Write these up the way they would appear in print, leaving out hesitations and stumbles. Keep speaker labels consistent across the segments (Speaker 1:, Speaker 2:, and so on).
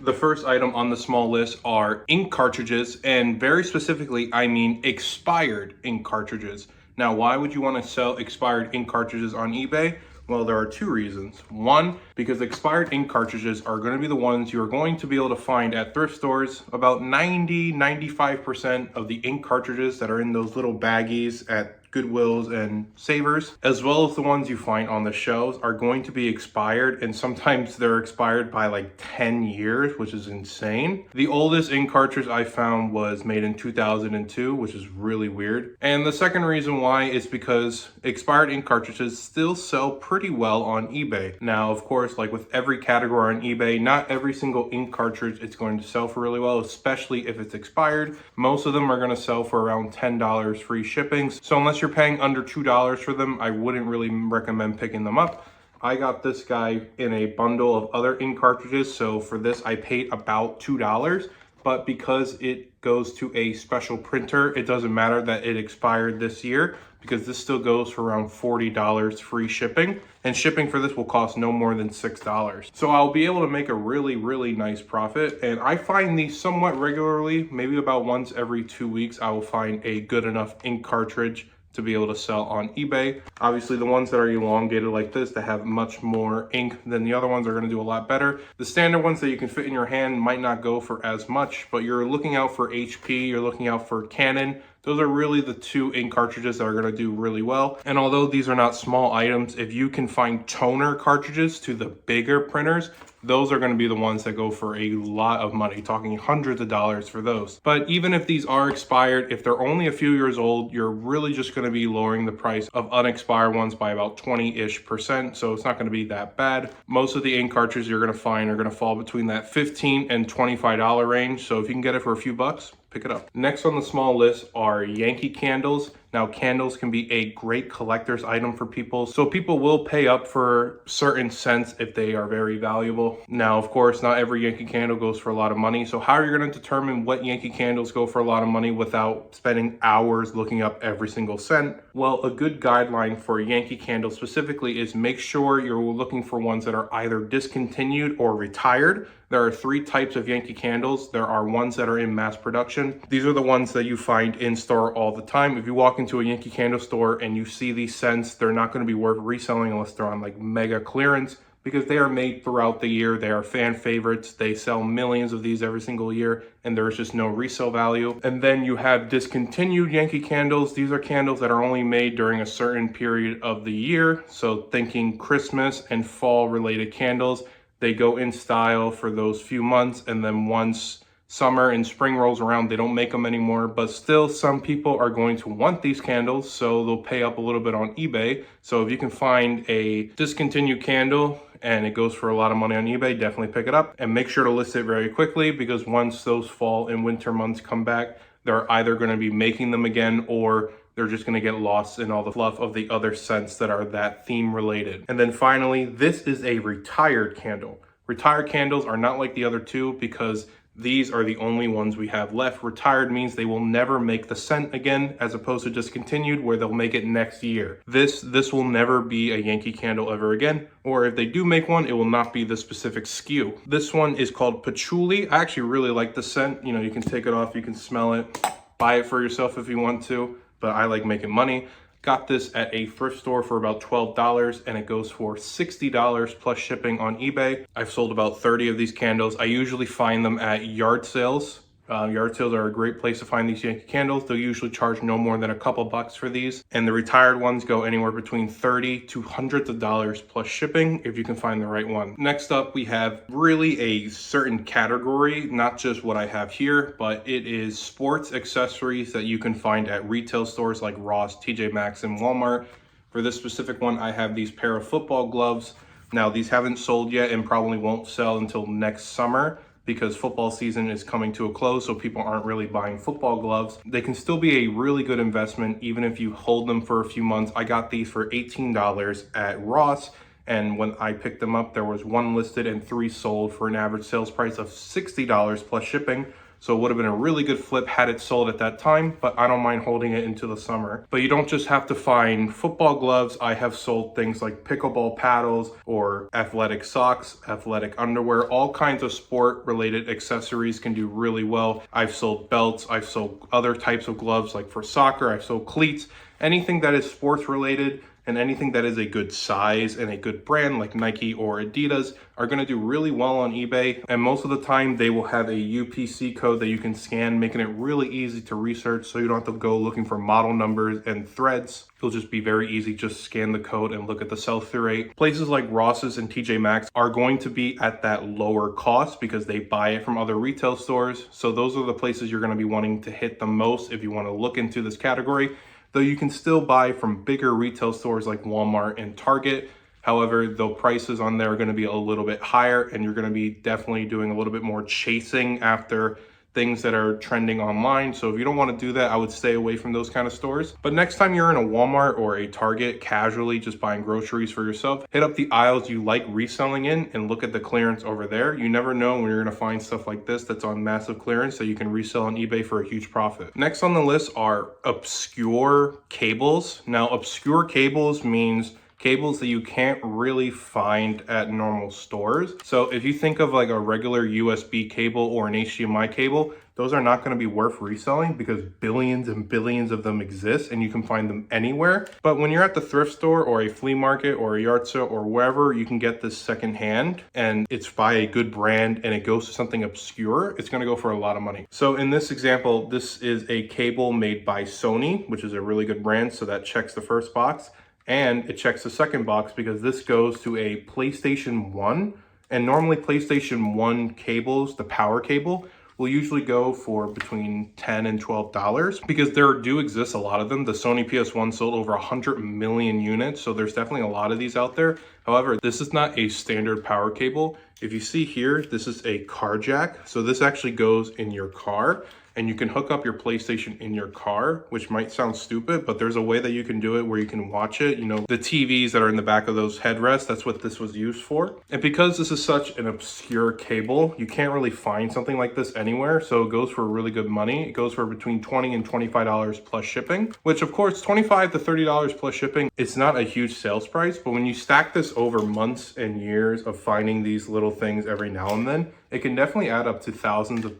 Speaker 1: The first item on the small list are ink cartridges, and very specifically, I mean expired ink cartridges. Now, why would you want to sell expired ink cartridges on eBay? Well, there are two reasons. One, because expired ink cartridges are going to be the ones you're going to be able to find at thrift stores. About 95% of the ink cartridges that are in those little baggies at Goodwills and Savers, as well as the ones you find on the shelves, are going to be expired, and sometimes they're expired by like 10 years, which is insane. The oldest ink cartridge I found was made in 2002, which is really weird. And the second reason why is because expired ink cartridges still sell pretty well on eBay. Now, of course, like with every category on eBay, not every single ink cartridge is going to sell for really well, especially if it's expired. Most of them are going to sell for around $10 free shipping. So unless you're paying under $2 for them, I wouldn't really recommend picking them up. I got this guy in a bundle of other ink cartridges, so for this I paid about $2, but because it goes to a special printer, it doesn't matter that it expired this year, because this still goes for around $40 free shipping, and shipping for this will cost no more than $6. So I'll be able to make a really nice profit, and I find these somewhat regularly. Maybe about once every 2 weeks I will find a good enough ink cartridge to be able to sell on eBay. Obviously, the ones that are elongated like this, that have much more ink than the other ones, are going to do a lot better. The standard ones that you can fit in your hand might not go for as much, but you're looking out for HP, you're looking out for Canon. Those are really the two ink cartridges that are going to do really well. And although these are not small items, if you can find toner cartridges to the bigger printers, those are going to be the ones that go for a lot of money, talking hundreds of dollars for those. But even if these are expired, if they're only a few years old, you're really just going to be lowering the price of unexpired ones by about 20-ish%. So it's not going to be that bad. Most of the ink cartridges you're going to find are going to fall between that $15 and $25 range. So if you can get it for a few bucks, pick it up. Next on the small list are Yankee candles. Now, candles can be a great collector's item for people, so people will pay up for certain scents if they are very valuable. Now, of course, not every Yankee candle goes for a lot of money, so how are you going to determine what Yankee candles go for a lot of money without spending hours looking up every single scent? Well, a good guideline for a Yankee candle specifically is make sure you're looking for ones that are either discontinued or retired. There are 3 types of Yankee candles. There are ones that are in mass production. These are the ones that you find in store all the time. If you walk into a Yankee candle store and you see these scents, they're not going to be worth reselling unless they're on like mega clearance, because they are made throughout the year. They are fan favorites. They sell millions of these every single year, and there's just no resale value. And then you have discontinued Yankee candles. These are candles that are only made during a certain period of the year. So thinking Christmas and fall related candles. They go in style for those few months, and then once summer and spring rolls around, they don't make them anymore. But still, some people are going to want these candles, so they'll pay up a little bit on eBay. So if you can find a discontinued candle and it goes for a lot of money on eBay, definitely pick it up, and make sure to list it very quickly, because once those fall and winter months come back, they're either going to be making them again, or they're just going to get lost in all the fluff of the other scents that are that theme related. And then finally, this is a retired candle. Retired candles are not like the other two because these are the only ones we have left. Retired means they will never make the scent again, as opposed to discontinued where they'll make it next year. This will never be a Yankee candle ever again, or if they do make one, it will not be the specific SKU. This one is called Patchouli. I actually really like the scent. You know, you can take it off, you can smell it, buy it for yourself if you want to, but I like making money. Got this at a thrift store for about $12, and it goes for $60 plus shipping on eBay. I've sold about 30 of these candles. I usually find them at yard sales. Yard sales are a great place to find these Yankee candles. They'll usually charge no more than a couple bucks for these. And the retired ones go anywhere between $30 to hundreds of dollars plus shipping if you can find the right one. Next up, we have really a certain category, not just what I have here, but it is sports accessories that you can find at retail stores like Ross, TJ Maxx, and Walmart. For this specific one, I have these pair of football gloves. Now, these haven't sold yet and probably won't sell until next summer, because football season is coming to a close, so people aren't really buying football gloves. They can still be a really good investment even if you hold them for a few months. I got these for $18 at Ross, and when I picked them up, there was 1 listed and 3 sold for an average sales price of $60 plus shipping. So it would have been a really good flip had it sold at that time, but I don't mind holding it into the summer. But you don't just have to find football gloves. I have sold things like pickleball paddles or athletic socks, athletic underwear, all kinds of sport related accessories can do really well. I've sold belts, I've sold other types of gloves like for soccer, I've sold cleats, anything that is sports related and anything that is a good size and a good brand like Nike or Adidas are going to do really well on eBay. And most of the time they will have a UPC code that you can scan, making it really easy to research so you don't have to go looking for model numbers and threads. It'll just be very easy. Just scan the code and look at the sell-through rate. Places like Ross's and TJ Maxx are going to be at that lower cost because they buy it from other retail stores. So those are the places you're going to be wanting to hit the most if you want to look into this category. Though you can still buy from bigger retail stores like Walmart and Target. However, the prices on there are going to be a little bit higher and you're going to be definitely doing a little bit more chasing after things that are trending online. So if you don't want to do that, I would stay away from those kind of stores. But next time you're in a Walmart or a Target casually just buying groceries for yourself, hit up the aisles you like reselling in and look at the clearance over there. You never know when you're going to find stuff like this that's on massive clearance that you can resell on eBay for a huge profit. Next on the list are obscure cables. Now, obscure cables means cables that you can't really find at normal stores. So if you think of like a regular USB cable or an HDMI cable, those are not going to be worth reselling because billions and billions of them exist and you can find them anywhere. But when you're at the thrift store or a flea market or a yard sale or wherever you can get this secondhand and it's by a good brand and it goes to something obscure, it's going to go for a lot of money. So in this example, this is a cable made by Sony, which is a really good brand. So that checks the first box. And it checks the second box because this goes to a PlayStation 1. And normally PlayStation 1 cables, the power cable, will usually go for between $10 and $12 because there do exist a lot of them. The Sony PS1 sold over 100 million units, so there's definitely a lot of these out there. However, this is not a standard power cable. If you see here, this is a car jack. So this actually goes in your car. And you can hook up your PlayStation in your car, which might sound stupid, but there's a way that you can do it where you can watch it. You know, the TVs that are in the back of those headrests, that's what this was used for. And because this is such an obscure cable, you can't really find something like this anywhere. So it goes for really good money. It goes for between $20 and $25 plus shipping, which of course, $25 to $30 plus shipping, it's not a huge sales price. But when you stack this over months and years of finding these little things every now and then, it can definitely add up to thousands of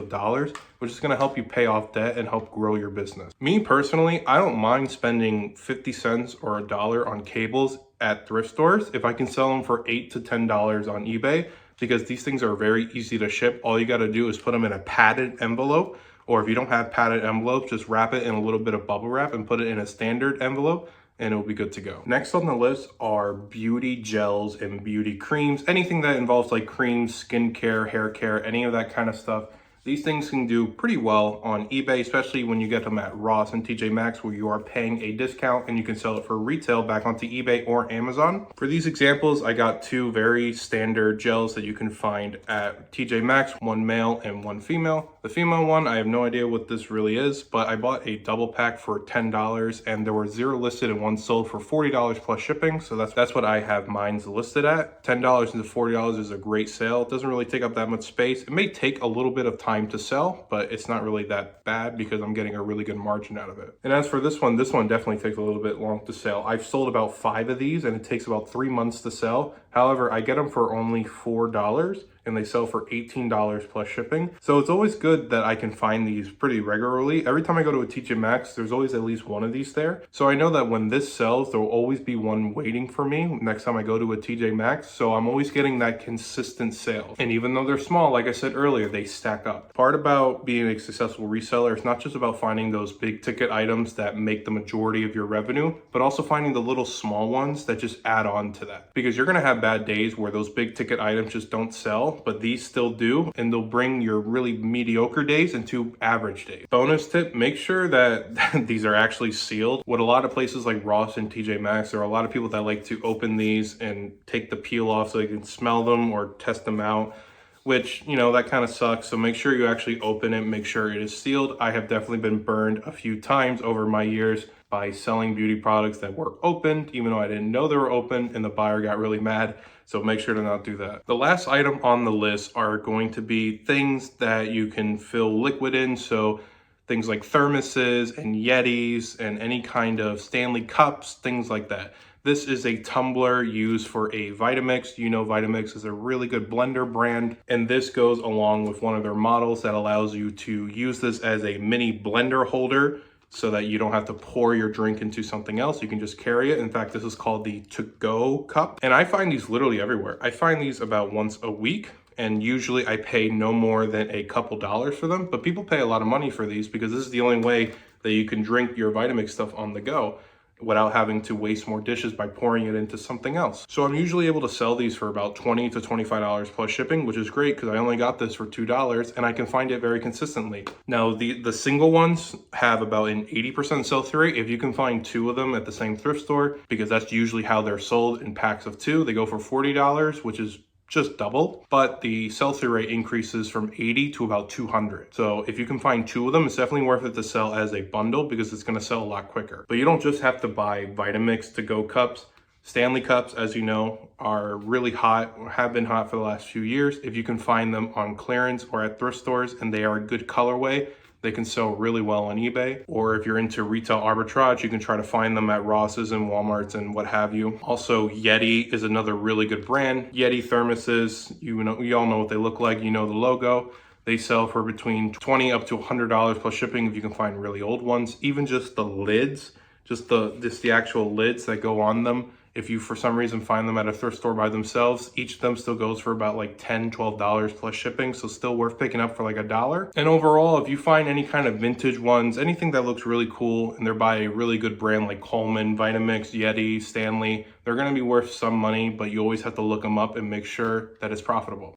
Speaker 1: dollars, which is going to help you pay off debt and help grow your business. Me personally, I don't mind spending 50 cents or $1 on cables at thrift stores if I can sell them for $8 to $10 on eBay, because these things are very easy to ship. All you got to do is put them in a padded envelope, or if you don't have padded envelopes, just wrap it in a little bit of bubble wrap and put it in a standard envelope, and it'll be good to go. Next on the list are beauty gels and beauty creams. Anything that involves like creams, skincare, hair care, any of that kind of stuff. These things can do pretty well on eBay, especially when you get them at Ross and TJ Maxx, where you are paying a discount and you can sell it for retail back onto eBay or Amazon. For these examples, I got two very standard gels that you can find at TJ Maxx, one male and one female. The female one, I have no idea what this really is, but I bought a double pack for $10 and there were 0 listed and 1 sold for $40 plus shipping. So that's what I have mine's listed at. $10 into $40 is a great sale. It doesn't really take up that much space. It may take a little bit of time to sell, but it's not really that bad because I'm getting a really good margin out of it. And as for this one definitely takes a little bit long to sell. I've sold about 5 of these and it takes about 3 months to sell. However, I get them for only $4 and they sell for $18 plus shipping. So it's always good that I can find these pretty regularly. Every time I go to a TJ Maxx, there's always at least one of these there. So I know that when this sells, there will always be one waiting for me next time I go to a TJ Maxx. So I'm always getting that consistent sale. And even though they're small, like I said earlier, they stack up. Part about being a successful reseller is not just about finding those big ticket items that make the majority of your revenue, but also finding the little small ones that just add on to that. Because you're gonna have bad days where those big ticket items just don't sell, but these still do, and they'll bring your really mediocre days into average days. Bonus tip, make sure that these are actually sealed. What a lot of places like Ross and TJ Maxx, there are a lot of people that like to open these and take the peel off so they can smell them or test them out, which, you know, that kind of sucks. So make sure you actually open it, make sure it is sealed. I have definitely been burned a few times over my years by selling beauty products that were opened, even though I didn't know they were open, and the buyer got really mad. So make sure to not do that. The last item on the list are going to be things that you can fill liquid in. So things like thermoses and Yetis and any kind of Stanley cups, things like that. This is a tumbler used for a Vitamix. You know, Vitamix is a really good blender brand, and this goes along with one of their models that allows you to use this as a mini blender holder so that you don't have to pour your drink into something else. You can just carry it. In fact, this is called the to-go cup. And I find these literally everywhere. I find these about once a week, and usually I pay no more than a couple dollars for them. But people pay a lot of money for these because this is the only way that you can drink your Vitamix stuff on the go without having to waste more dishes by pouring it into something else. So I'm usually able to sell these for about $20 to $25 plus shipping, which is great because I only got this for $2 and I can find it very consistently. Now the single ones have about an 80% sell-through rate. If you can find 2 of them at the same thrift store, because that's usually how they're sold in packs of 2, they go for $40, which is just double, but the sell-through rate increases from 80 to about 200. So if you can find 2 of them, it's definitely worth it to sell as a bundle because it's going to sell a lot quicker. But you don't just have to buy Vitamix to-go cups. Stanley cups, as you know, are really hot, or have been hot for the last few years. If you can find them on clearance or at thrift stores and they are a good colorway, they can sell really well on eBay. Or if you're into retail arbitrage, you can try to find them at Ross's and Walmart's and what have you. Also, Yeti is another really good brand. Yeti thermoses, you all know what they look like. You know the logo. They sell for between $20 up to $100 plus shipping if you can find really old ones. Even just the lids, just the actual lids that go on them. If you for some reason find them at a thrift store by themselves, each of them still goes for about like $10, $12 plus shipping. So still worth picking up for like $1. And overall, if you find any kind of vintage ones, anything that looks really cool and they're by a really good brand like Coleman, Vitamix, Yeti, Stanley, they're gonna be worth some money, but you always have to look them up and make sure that it's profitable.